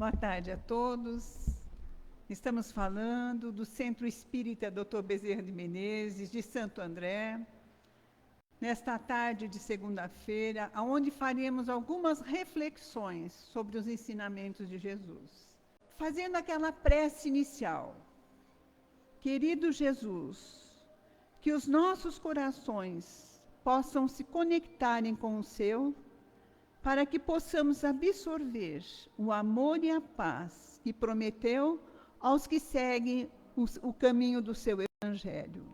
Boa tarde a todos. Estamos falando do Centro Espírita Dr. Bezerra de Menezes, de Santo André, nesta tarde de segunda-feira, onde faremos algumas reflexões sobre os ensinamentos de Jesus. Fazendo aquela prece inicial. Querido Jesus, que os nossos corações possam se conectarem com o seu, para que possamos absorver o amor e a paz que prometeu aos que seguem o caminho do seu Evangelho.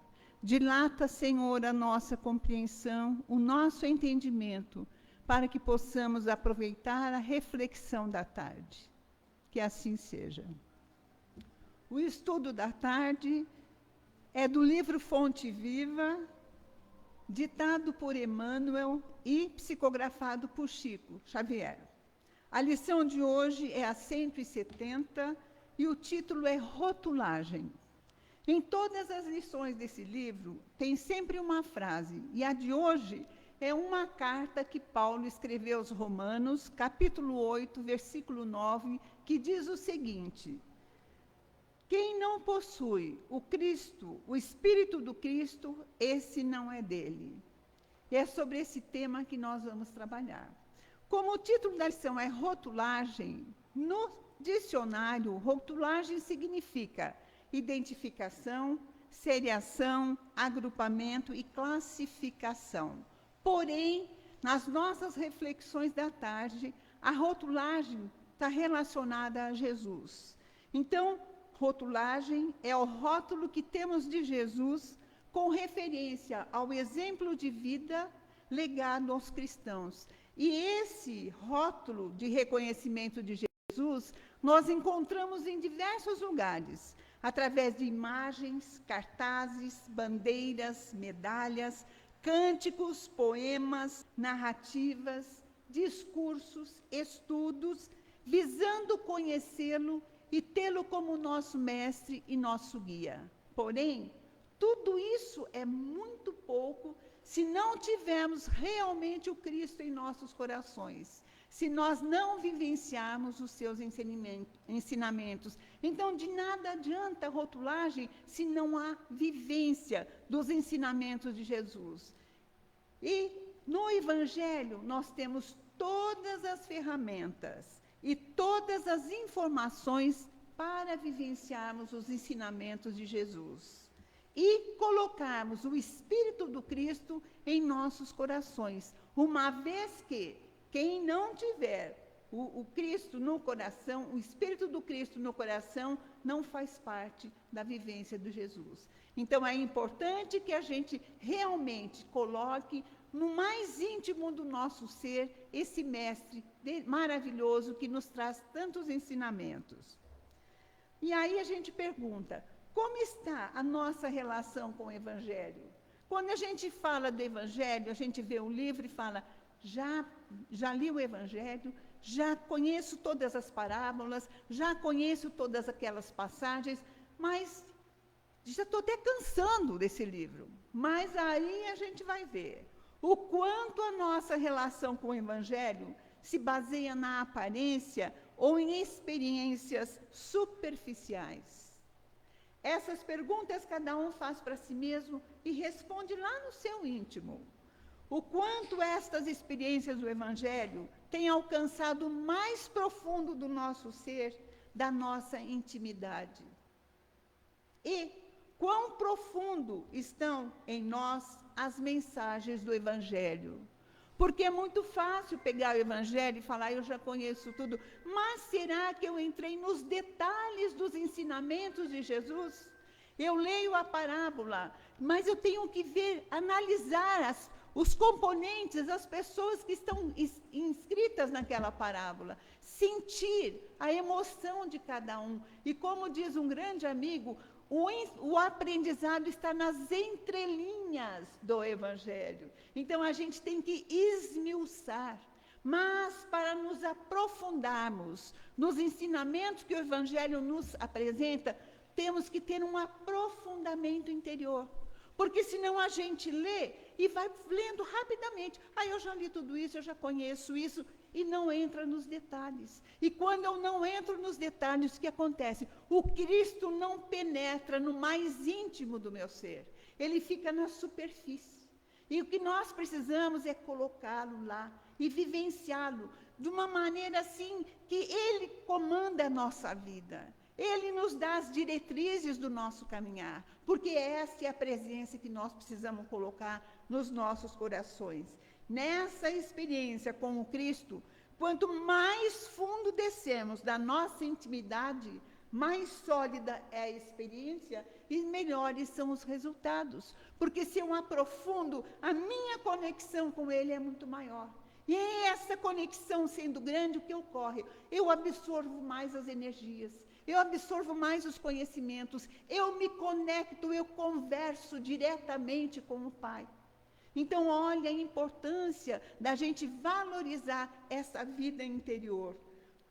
Dilata, Senhor, a nossa compreensão, o nosso entendimento, para que possamos aproveitar a reflexão da tarde. Que assim seja. O estudo da tarde é do livro Fonte Viva, ditado por Emmanuel e psicografado por Chico Xavier. A lição de hoje é a 170 e o título é Rotulagem. Em todas as lições desse livro tem sempre uma frase, e a de hoje é uma carta que Paulo escreveu aos Romanos, capítulo 8, versículo 9, que diz o seguinte: quem não possui o Cristo, o Espírito do Cristo, esse não é dele. E é sobre esse tema que nós vamos trabalhar. Como o título da lição é rotulagem, no dicionário, rotulagem significa identificação, seriação, agrupamento e classificação. Porém, nas nossas reflexões da tarde, a rotulagem está relacionada a Jesus. Então, rotulagem é o rótulo que temos de Jesus com referência ao exemplo de vida legado aos cristãos. E esse rótulo de reconhecimento de Jesus nós encontramos em diversos lugares, através de imagens, cartazes, bandeiras, medalhas, cânticos, poemas, narrativas, discursos, estudos, visando conhecê-lo e tê-lo como nosso mestre e nosso guia. Porém, tudo isso é muito pouco se não tivermos realmente o Cristo em nossos corações, se nós não vivenciarmos os seus ensinamentos. Então, de nada adianta a rotulagem se não há vivência dos ensinamentos de Jesus. E no Evangelho nós temos todas as ferramentas e todas as informações para vivenciarmos os ensinamentos de Jesus e colocarmos o Espírito do Cristo em nossos corações, uma vez que quem não tiver o Cristo no coração, o Espírito do Cristo no coração, não faz parte da vivência de Jesus. Então, é importante que a gente realmente coloque no mais íntimo do nosso ser esse mestre maravilhoso que nos traz tantos ensinamentos. E aí a gente pergunta, como está a nossa relação com o Evangelho? Quando a gente fala do Evangelho, a gente vê o livro e fala, já li o Evangelho, já conheço todas as parábolas, já conheço todas aquelas passagens, mas já estou até cansando desse livro. Mas aí a gente vai ver o quanto a nossa relação com o Evangelho se baseia na aparência ou em experiências superficiais. Essas perguntas cada um faz para si mesmo e responde lá no seu íntimo. O quanto estas experiências do Evangelho têm alcançado o mais profundo do nosso ser, da nossa intimidade. E quão profundo estão em nós as mensagens do Evangelho. Porque é muito fácil pegar o Evangelho e falar, eu já conheço tudo, mas será que eu entrei nos detalhes dos ensinamentos de Jesus? Eu leio a parábola, mas eu tenho que ver, analisar os componentes, as pessoas que estão inscritas naquela parábola, sentir a emoção de cada um. E como diz um grande amigo, o aprendizado está nas entrelinhas do Evangelho. Então, a gente tem que esmiuçar. Mas, para nos aprofundarmos nos ensinamentos que o Evangelho nos apresenta, temos que ter um aprofundamento interior. Porque senão a gente lê e vai lendo rapidamente. Eu já li tudo isso, eu já conheço isso. e não entra nos detalhes. E quando eu não entro nos detalhes, o que acontece? O Cristo não penetra no mais íntimo do meu ser. Ele fica na superfície. E o que nós precisamos é colocá-lo lá e vivenciá-lo de uma maneira assim que ele comanda a nossa vida. Ele nos dá as diretrizes do nosso caminhar, porque essa é a presença que nós precisamos colocar nos nossos corações. Nessa experiência com o Cristo, quanto mais fundo descemos da nossa intimidade, mais sólida é a experiência e melhores são os resultados. Porque se eu aprofundo, a minha conexão com Ele é muito maior. E essa conexão sendo grande, o que ocorre? Eu absorvo mais as energias, eu absorvo mais os conhecimentos, eu me conecto, eu converso diretamente com o Pai. Então, olha a importância da gente valorizar essa vida interior.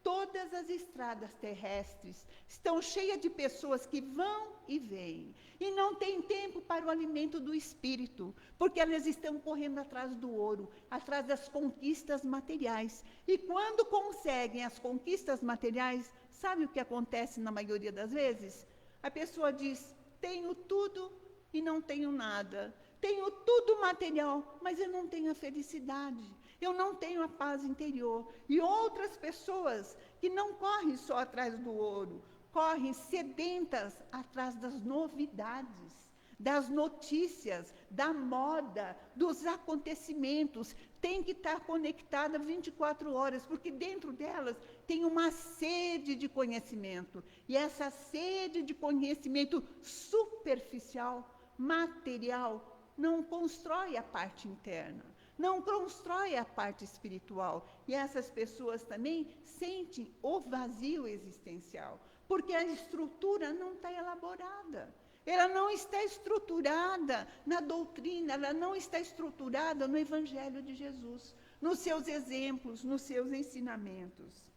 Todas as estradas terrestres estão cheias de pessoas que vão e vêm, e não têm tempo para o alimento do espírito, porque elas estão correndo atrás do ouro, atrás das conquistas materiais. E quando conseguem as conquistas materiais, sabe o que acontece na maioria das vezes? A pessoa diz, tenho tudo e não tenho nada. Tenho tudo material, mas eu não tenho a felicidade. Eu não tenho a paz interior. E outras pessoas que não correm só atrás do ouro, correm sedentas atrás das novidades, das notícias, da moda, dos acontecimentos. Tem que estar conectada 24 horas, porque dentro delas tem uma sede de conhecimento. E essa sede de conhecimento superficial, material, não constrói a parte interna, não constrói a parte espiritual. E essas pessoas também sentem o vazio existencial, porque a estrutura não está elaborada. Ela não está estruturada na doutrina, ela não está estruturada no Evangelho de Jesus, nos seus exemplos, nos seus ensinamentos.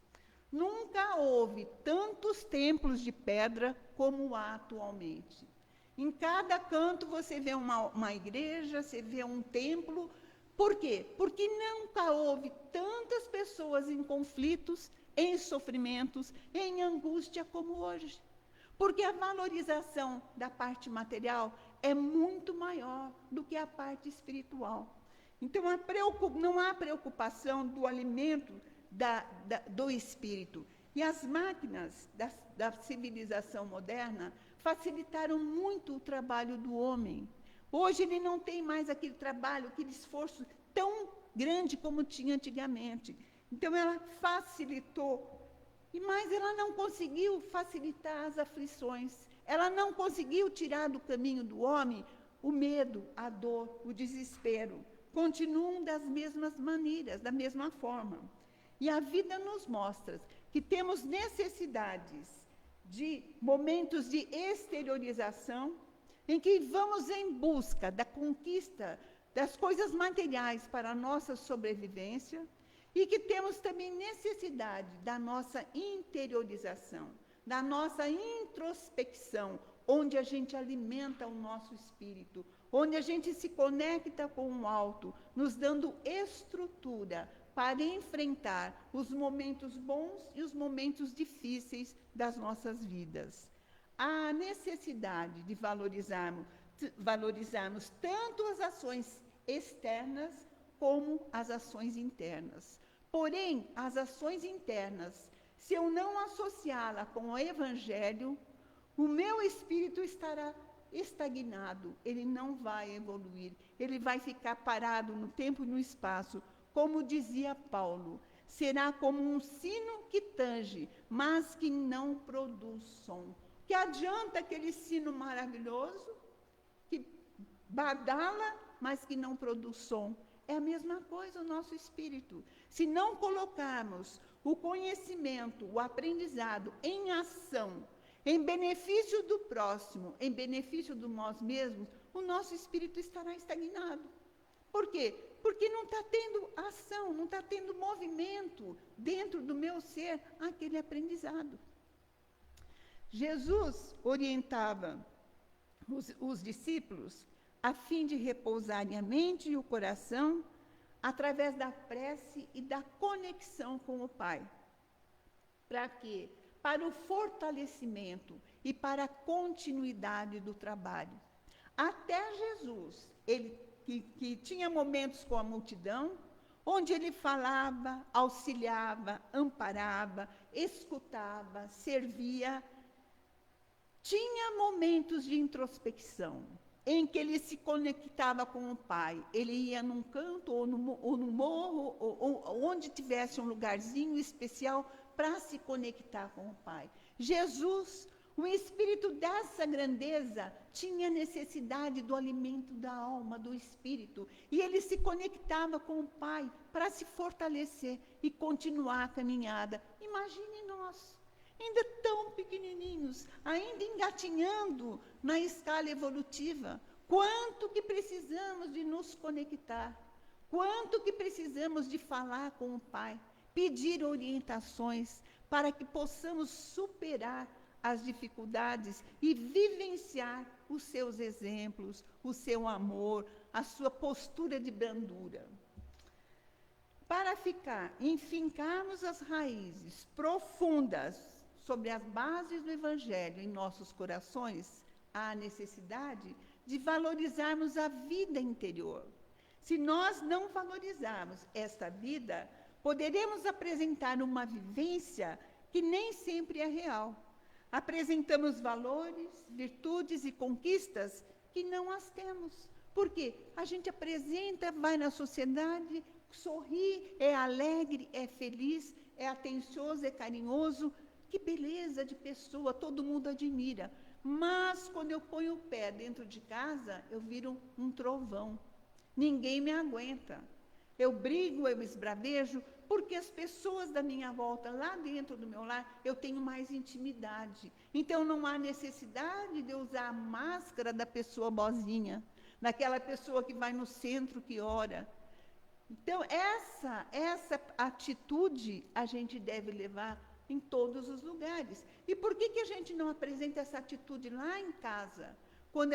Nunca houve tantos templos de pedra como há atualmente. Em cada canto você vê uma igreja, você vê um templo. Por quê? Porque nunca houve tantas pessoas em conflitos, em sofrimentos, em angústia como hoje. Porque a valorização da parte material é muito maior do que a parte espiritual. Então, não há preocupação do alimento do espírito. E as máquinas da civilização moderna facilitaram muito o trabalho do homem. Hoje ele não tem mais aquele trabalho, aquele esforço tão grande como tinha antigamente. Então ela facilitou, mas ela não conseguiu facilitar as aflições. Ela não conseguiu tirar do caminho do homem o medo, a dor, o desespero. Continuam das mesmas maneiras, da mesma forma. E a vida nos mostra que temos necessidades de momentos de exteriorização, em que vamos em busca da conquista das coisas materiais para a nossa sobrevivência, e que temos também necessidade da nossa interiorização, da nossa introspecção, onde a gente alimenta o nosso espírito, onde a gente se conecta com o alto, nos dando estrutura para enfrentar os momentos bons e os momentos difíceis das nossas vidas. Há necessidade de valorizarmos tanto as ações externas como as ações internas. Porém, as ações internas, se eu não associá-la com o Evangelho, o meu espírito estará estagnado, ele não vai evoluir, ele vai ficar parado no tempo e no espaço. Como dizia Paulo, será como um sino que tange, mas que não produz som. Que adianta aquele sino maravilhoso, que badala, mas que não produz som? É a mesma coisa o nosso espírito. Se não colocarmos o conhecimento, o aprendizado em ação, em benefício do próximo, em benefício de nós mesmos, o nosso espírito estará estagnado. Por quê? Porque não está tendo ação, não está tendo movimento dentro do meu ser aquele aprendizado. Jesus orientava os discípulos a fim de repousarem a mente e o coração através da prece e da conexão com o Pai. Para quê? Para o fortalecimento e para a continuidade do trabalho. Até Jesus, ele que tinha momentos com a multidão, onde ele falava, auxiliava, amparava, escutava, servia, tinha momentos de introspecção, em que ele se conectava com o Pai. Ele ia num canto ou no morro, ou onde tivesse um lugarzinho especial para se conectar com o Pai. Jesus, o espírito dessa grandeza, tinha necessidade do alimento da alma, do espírito, e ele se conectava com o Pai para se fortalecer e continuar a caminhada. Imagine nós, ainda tão pequenininhos, ainda engatinhando na escala evolutiva, quanto que precisamos de nos conectar, quanto que precisamos de falar com o Pai, pedir orientações para que possamos superar as dificuldades e vivenciar os seus exemplos, o seu amor, a sua postura de brandura. Para enfincarmos as raízes profundas sobre as bases do Evangelho em nossos corações, há necessidade de valorizarmos a vida interior. Se nós não valorizarmos esta vida, poderemos apresentar uma vivência que nem sempre é real. Apresentamos valores, virtudes e conquistas que não as temos. Por quê? A gente apresenta, vai na sociedade, sorri, é alegre, é feliz, é atencioso, é carinhoso. Que beleza de pessoa, todo mundo admira. Mas, quando eu ponho o pé dentro de casa, eu viro um trovão. Ninguém me aguenta. Eu brigo, eu esbravejo, porque as pessoas da minha volta, lá dentro do meu lar, eu tenho mais intimidade. Então, não há necessidade de eu usar a máscara da pessoa boazinha, daquela pessoa que vai no centro, que ora. Então, essa atitude a gente deve levar em todos os lugares. E por que a gente não apresenta essa atitude lá em casa? Quando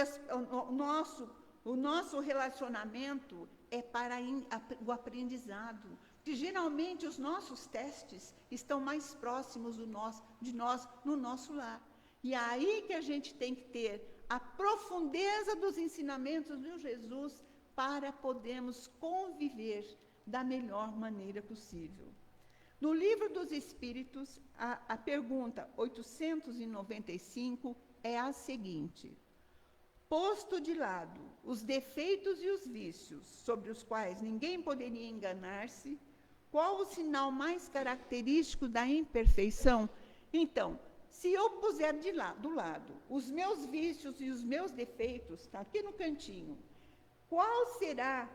o nosso relacionamento é para o aprendizado. Que geralmente os nossos testes estão mais próximos de nós no nosso lar. E é aí que a gente tem que ter a profundeza dos ensinamentos de Jesus para podermos conviver da melhor maneira possível. No Livro dos Espíritos, a pergunta 895 é a seguinte: posto de lado os defeitos e os vícios sobre os quais ninguém poderia enganar-se, qual o sinal mais característico da imperfeição? Então, se eu puser do lado os meus vícios e os meus defeitos, está aqui no cantinho, qual será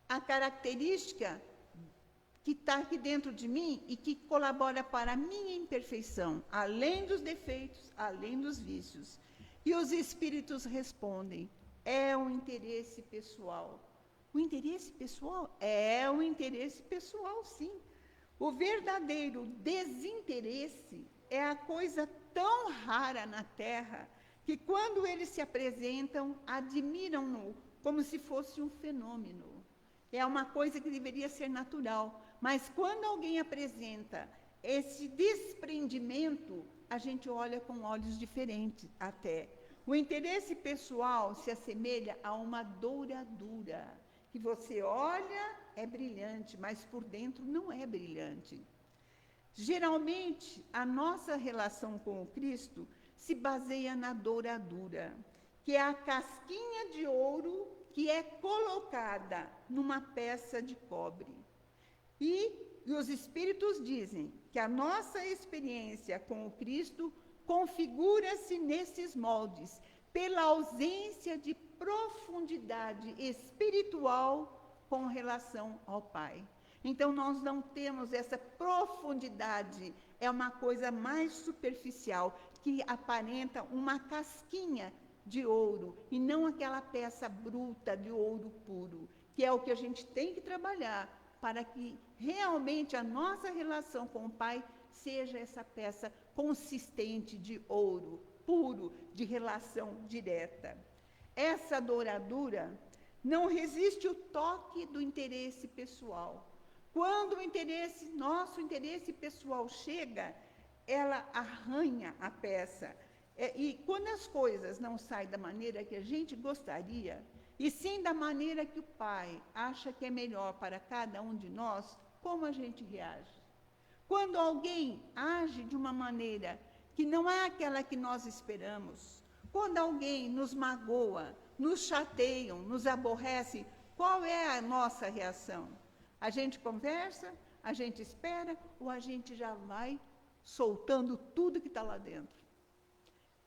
a característica que está aqui dentro de mim e que colabora para a minha imperfeição, além dos defeitos, além dos vícios? E os espíritos respondem: é um interesse pessoal. O interesse pessoal? É um interesse pessoal, sim. O verdadeiro desinteresse é a coisa tão rara na Terra que, quando eles se apresentam, admiram-no como se fosse um fenômeno. É uma coisa que deveria ser natural. Mas, quando alguém apresenta esse desprendimento, a gente olha com olhos diferentes até. O interesse pessoal se assemelha a uma douradura, que você olha, é brilhante, mas por dentro não é brilhante. Geralmente, a nossa relação com o Cristo se baseia na douradura, que é a casquinha de ouro que é colocada numa peça de cobre. E os Espíritos dizem que a nossa experiência com o Cristo configura-se nesses moldes, pela ausência de profundidade espiritual com relação ao Pai. Então, nós não temos essa profundidade, é uma coisa mais superficial, que aparenta uma casquinha de ouro, e não aquela peça bruta de ouro puro, que é o que a gente tem que trabalhar, para que realmente a nossa relação com o Pai seja essa peça consistente de ouro, puro, de relação direta. Essa douradura não resiste o toque do interesse pessoal. Quando nosso interesse pessoal chega, ela arranha a peça. E quando as coisas não saem da maneira que a gente gostaria, e sim da maneira que o Pai acha que é melhor para cada um de nós, como a gente reage? Quando alguém age de uma maneira que não é aquela que nós esperamos, quando alguém nos magoa, nos chateiam, nos aborrece, qual é a nossa reação? A gente conversa, a gente espera, ou a gente já vai soltando tudo que está lá dentro?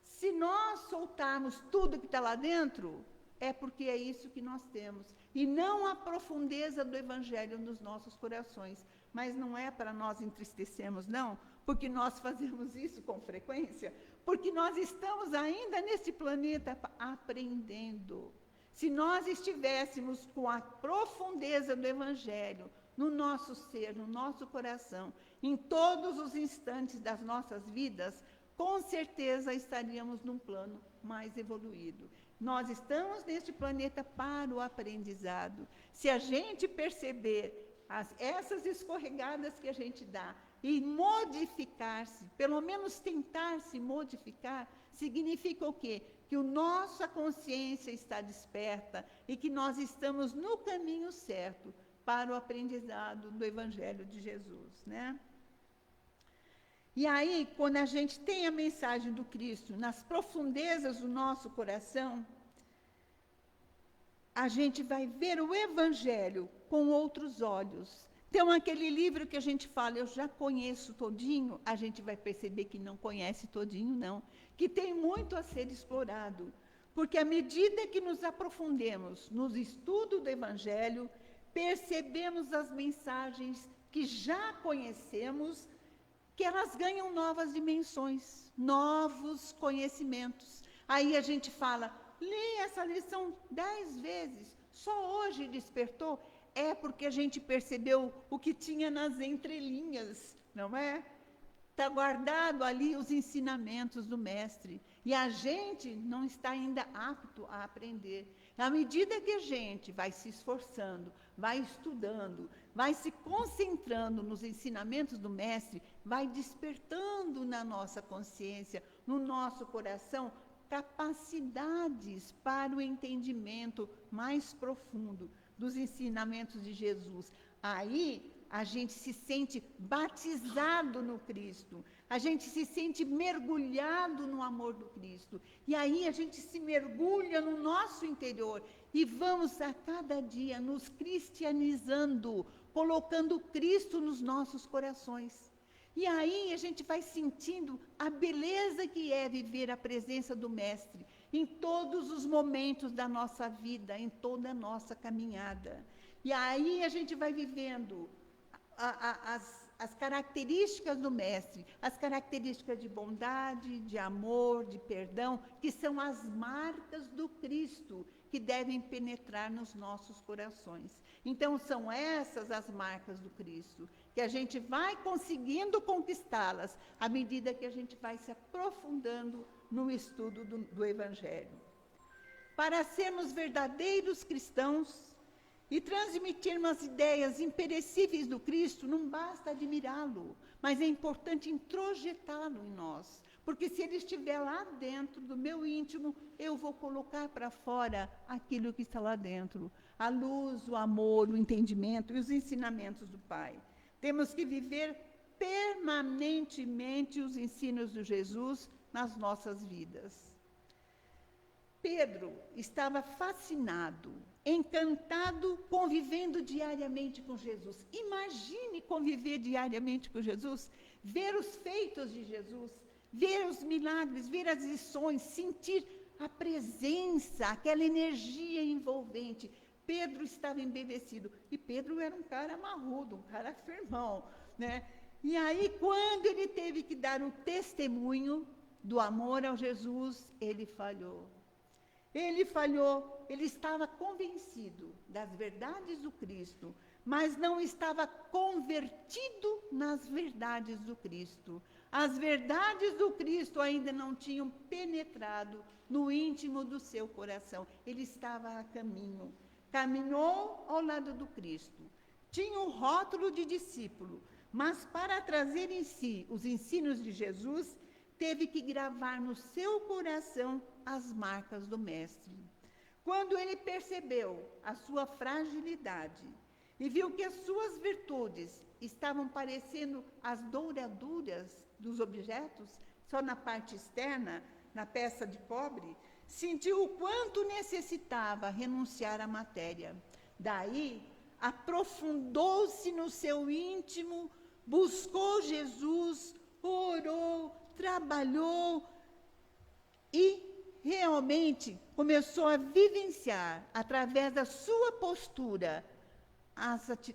Se nós soltarmos tudo que está lá dentro, é porque é isso que nós temos. E não a profundeza do Evangelho nos nossos corações. Mas não é para nós entristecermos, não, porque nós fazemos isso com frequência, porque nós estamos ainda nesse planeta aprendendo. Se nós estivéssemos com a profundeza do Evangelho no nosso ser, no nosso coração, em todos os instantes das nossas vidas, com certeza estaríamos num plano mais evoluído. Nós estamos neste planeta para o aprendizado. Se a gente perceber essas escorregadas que a gente dá e modificar-se, pelo menos tentar se modificar, significa o quê? Que a nossa consciência está desperta e que nós estamos no caminho certo para o aprendizado do Evangelho de Jesus, né? E aí, quando a gente tem a mensagem do Cristo nas profundezas do nosso coração, a gente vai ver o Evangelho com outros olhos. Então, aquele livro que a gente fala, eu já conheço todinho, a gente vai perceber que não conhece todinho, não. Que tem muito a ser explorado. Porque à medida que nos aprofundemos no estudo do Evangelho, percebemos as mensagens que já conhecemos, que elas ganham novas dimensões, novos conhecimentos. Aí a gente fala, li essa lição 10 vezes, só hoje despertou. É porque a gente percebeu o que tinha nas entrelinhas, não é? Está guardado ali os ensinamentos do mestre. E a gente não está ainda apto a aprender. À medida que a gente vai se esforçando, vai estudando, vai se concentrando nos ensinamentos do mestre, vai despertando na nossa consciência, no nosso coração, capacidades para o entendimento mais profundo dos ensinamentos de Jesus. Aí a gente se sente batizado no Cristo, a gente se sente mergulhado no amor do Cristo, e aí a gente se mergulha no nosso interior e vamos a cada dia nos cristianizando, colocando Cristo nos nossos corações. E aí a gente vai sentindo a beleza que é viver a presença do Mestre em todos os momentos da nossa vida, em toda a nossa caminhada. E aí a gente vai vivendo as características do Mestre, as características de bondade, de amor, de perdão, que são as marcas do Cristo, que devem penetrar nos nossos corações. Então, são essas as marcas do Cristo, que a gente vai conseguindo conquistá-las à medida que a gente vai se aprofundando no estudo do Evangelho. Para sermos verdadeiros cristãos e transmitirmos as ideias imperecíveis do Cristo, não basta admirá-lo, mas é importante introjetá-lo em nós. Porque se ele estiver lá dentro do meu íntimo, eu vou colocar para fora aquilo que está lá dentro. A luz, o amor, o entendimento e os ensinamentos do Pai. Temos que viver permanentemente os ensinos de Jesus nas nossas vidas. Pedro estava fascinado, encantado, convivendo diariamente com Jesus. Imagine conviver diariamente com Jesus, ver os feitos de Jesus, ver os milagres, ver as lições, sentir a presença, aquela energia envolvente. Pedro estava embevecido, e Pedro era um cara marrudo, um cara firmão, né? E aí, quando ele teve que dar o testemunho do amor ao Jesus, ele falhou. Ele falhou, ele estava convencido das verdades do Cristo, mas não estava convertido nas verdades do Cristo. As verdades do Cristo ainda não tinham penetrado no íntimo do seu coração. Ele estava a caminho. caminhou ao lado do Cristo, tinha o rótulo de discípulo, mas para trazer em si os ensinos de Jesus, teve que gravar no seu coração as marcas do Mestre. Quando ele percebeu a sua fragilidade e viu que as suas virtudes estavam parecendo as douraduras dos objetos, só na parte externa, na peça de cobre, sentiu o quanto necessitava renunciar à matéria. Daí, aprofundou-se no seu íntimo, buscou Jesus, orou, trabalhou e realmente começou a vivenciar, através da sua postura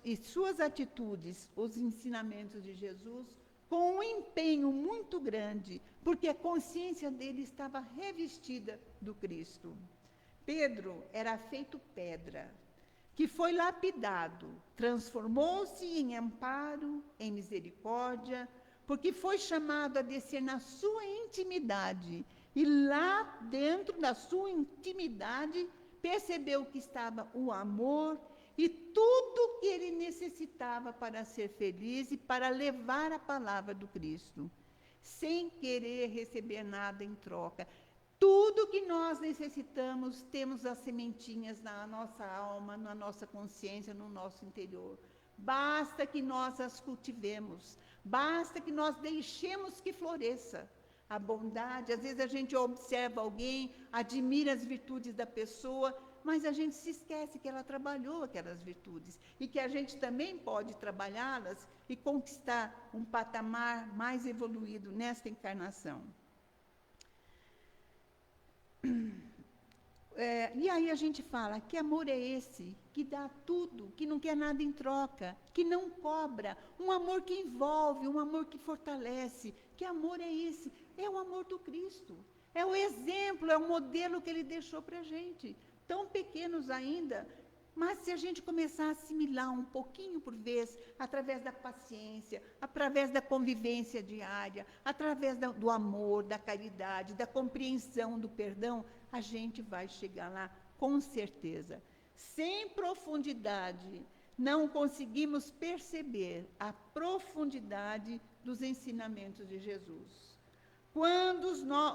e suas atitudes, os ensinamentos de Jesus, com um empenho muito grande, porque a consciência dele estava revestida do Cristo. Pedro era feito pedra, que foi lapidado, transformou-se em amparo, em misericórdia, porque foi chamado a descer na sua intimidade, e lá dentro da sua intimidade, percebeu que estava o amor e tudo que ele necessitava para ser feliz e para levar a palavra do Cristo, sem querer receber nada em troca. Tudo que nós necessitamos, temos as sementinhas na nossa alma, na nossa consciência, no nosso interior. Basta que nós as cultivemos, basta que nós deixemos que floresça. A bondade, às vezes a gente observa alguém, admira as virtudes da pessoa, mas a gente se esquece que ela trabalhou aquelas virtudes e que a gente também pode trabalhá-las e conquistar um patamar mais evoluído nesta encarnação. E aí a gente fala, que amor é esse? Que dá tudo, que não quer nada em troca, que não cobra, um amor que envolve, um amor que fortalece. Que amor é esse? É o amor do Cristo, é o exemplo, é o modelo que ele deixou para a gente. Tão pequenos ainda, mas se a gente começar a assimilar um pouquinho por vez, através da paciência, através da convivência diária, através do amor, da caridade, da compreensão, do perdão, a gente vai chegar lá com certeza. Sem profundidade, não conseguimos perceber a profundidade dos ensinamentos de Jesus. Quando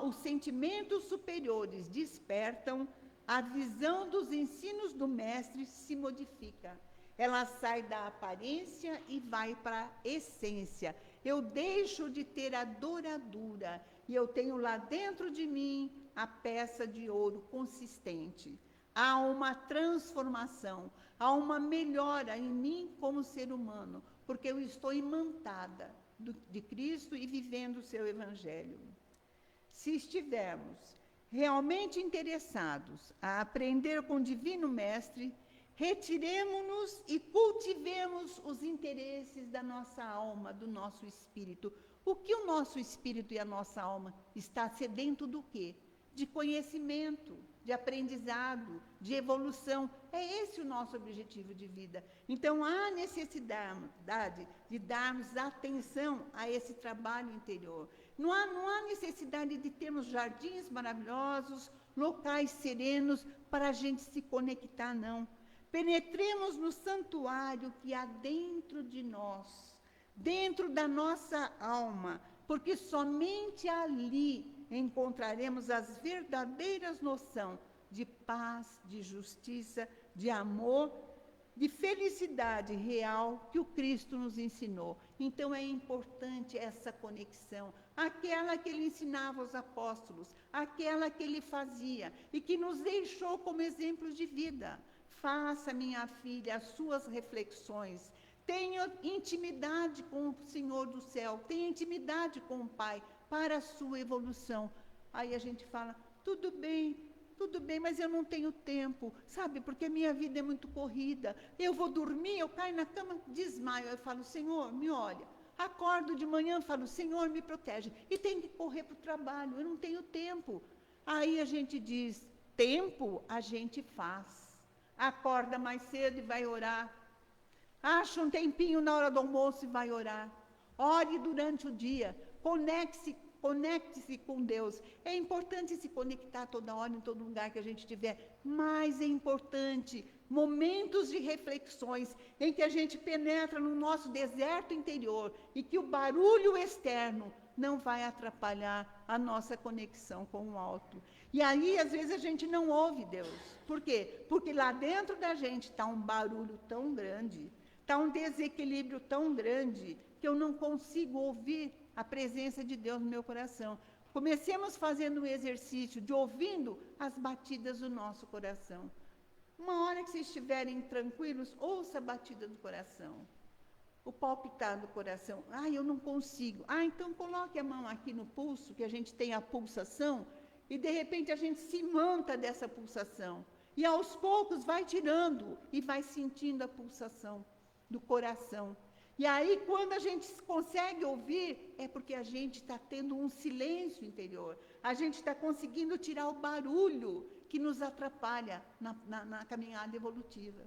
os sentimentos superiores despertam, a visão dos ensinos do Mestre se modifica. Ela sai da aparência e vai para a essência. Eu deixo de ter a douradura e eu tenho lá dentro de mim a peça de ouro consistente. Há uma transformação, há uma melhora em mim como ser humano, porque eu estou imantada de Cristo e vivendo o seu Evangelho. Se estivermos realmente interessados a aprender com o Divino Mestre, retiremo-nos e cultivemos os interesses da nossa alma, do nosso espírito. O que o nosso espírito e a nossa alma está sedento do quê? De conhecimento, de aprendizado, de evolução. É esse o nosso objetivo de vida. Então, há necessidade de darmos atenção a esse trabalho interior. Não há necessidade de termos jardins maravilhosos, locais serenos para a gente se conectar, não. Penetremos no santuário que há dentro de nós, dentro da nossa alma, porque somente ali encontraremos as verdadeiras noções de paz, de justiça, de amor, de felicidade real que o Cristo nos ensinou. Então é importante essa conexão, aquela que ele ensinava aos apóstolos, aquela que ele fazia e que nos deixou como exemplos de vida. Faça, minha filha, as suas reflexões. Tenha intimidade com o Senhor do céu, tenha intimidade com o Pai para a sua evolução. Aí a gente fala, tudo bem, mas eu não tenho tempo, sabe, porque a minha vida é muito corrida. Eu vou dormir, eu caio na cama, desmaio. Eu falo, Senhor, me olha. Acordo de manhã, falo, Senhor, me protege. E tenho que correr para o trabalho, eu não tenho tempo. Aí a gente diz, tempo a gente faz. Acorda mais cedo e vai orar. Acha um tempinho na hora do almoço e vai orar. Ore durante o dia. Conecte-se com Deus. É importante se conectar toda hora, em todo lugar que a gente estiver. Mas é importante momentos de reflexões em que a gente penetra no nosso deserto interior e que o barulho externo não vai atrapalhar a nossa conexão com o alto. E aí, às vezes, a gente não ouve Deus. Por quê? Porque lá dentro da gente está um barulho tão grande, está um desequilíbrio tão grande, que eu não consigo ouvir a presença de Deus no meu coração. Comecemos fazendo um exercício de ouvindo as batidas do nosso coração. Uma hora que vocês estiverem tranquilos, ouça a batida do coração. O palpitar do coração. Eu não consigo. Então coloque a mão aqui no pulso, que a gente tem a pulsação, e de repente a gente se imanta dessa pulsação. E aos poucos vai tirando e vai sentindo a pulsação do coração. E aí, quando a gente consegue ouvir, é porque a gente está tendo um silêncio interior. A gente está conseguindo tirar o barulho que nos atrapalha na caminhada evolutiva.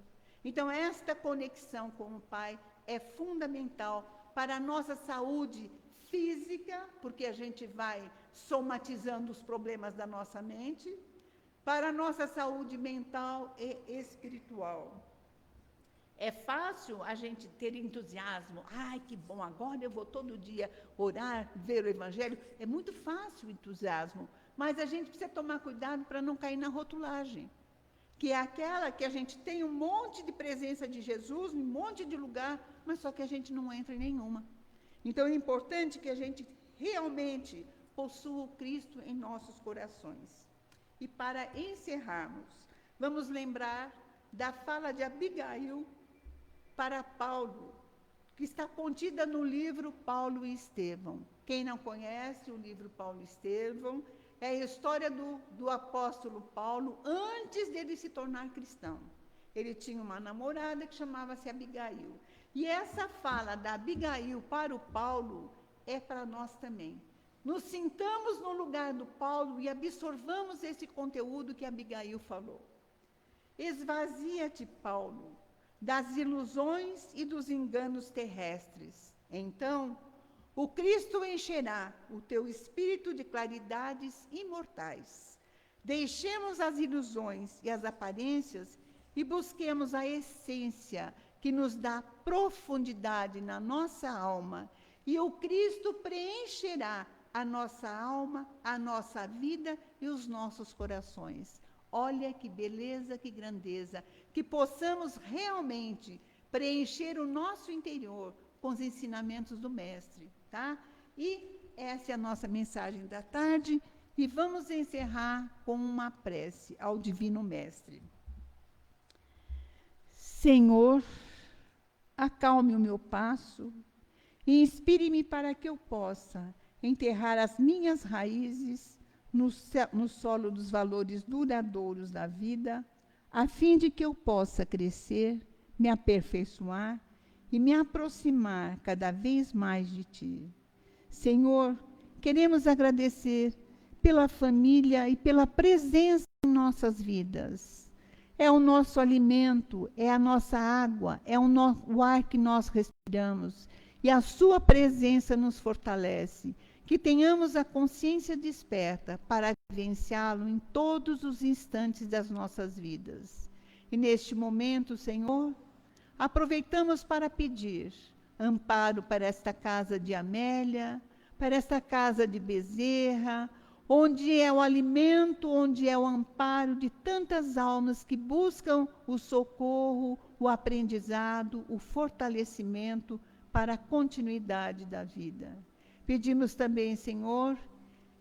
Então, esta conexão com o Pai é fundamental para a nossa saúde física, porque a gente vai somatizando os problemas da nossa mente, para a nossa saúde mental e espiritual. É fácil a gente ter entusiasmo. Que bom, agora eu vou todo dia orar, ver o Evangelho. É muito fácil o entusiasmo, mas a gente precisa tomar cuidado para não cair na rotulagem, que é aquela que a gente tem um monte de presença de Jesus, um monte de lugar, mas só que a gente não entra em nenhuma. Então, é importante que a gente realmente possua o Cristo em nossos corações. E para encerrarmos, vamos lembrar da fala de Abigail para Paulo, que está contida no livro Paulo e Estevão. Quem não conhece o livro Paulo e Estevão, é a história do apóstolo Paulo antes dele se tornar cristão. Ele tinha uma namorada que chamava-se Abigail. E essa fala da Abigail para o Paulo é para nós também. Nos sintamos no lugar do Paulo e absorvamos esse conteúdo que Abigail falou. Esvazia-te, Paulo, das ilusões e dos enganos terrestres. Então, o Cristo encherá o teu espírito de claridades imortais. Deixemos as ilusões e as aparências e busquemos a essência que nos dá profundidade na nossa alma, e o Cristo preencherá a nossa alma, a nossa vida e os nossos corações. Olha que beleza, que grandeza, que possamos realmente preencher o nosso interior com os ensinamentos do Mestre, tá? E essa é a nossa mensagem da tarde, e vamos encerrar com uma prece ao Divino Mestre. Senhor, acalme o meu passo e inspire-me para que eu possa enterrar as minhas raízes no solo dos valores duradouros da vida, a fim de que eu possa crescer, me aperfeiçoar e me aproximar cada vez mais de Ti. Senhor, queremos agradecer pela família e pela presença em nossas vidas. É o nosso alimento, é a nossa água, é o ar que nós respiramos, e a sua presença nos fortalece. Que tenhamos a consciência desperta para vivenciá-lo em todos os instantes das nossas vidas. E neste momento, Senhor, aproveitamos para pedir amparo para esta casa de Amélia, para esta casa de Bezerra, onde é o alimento, onde é o amparo de tantas almas que buscam o socorro, o aprendizado, o fortalecimento para a continuidade da vida. Pedimos também, Senhor,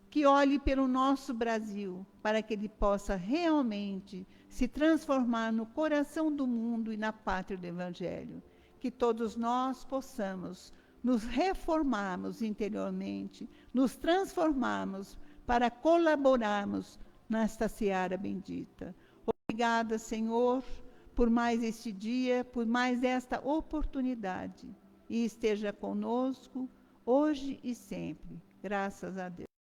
que olhe pelo nosso Brasil, para que ele possa realmente se transformar no coração do mundo e na pátria do Evangelho. Que todos nós possamos nos reformarmos interiormente, nos transformarmos para colaborarmos nesta seara bendita. Obrigada, Senhor, por mais este dia, por mais esta oportunidade. E esteja conosco, hoje e sempre. Graças a Deus.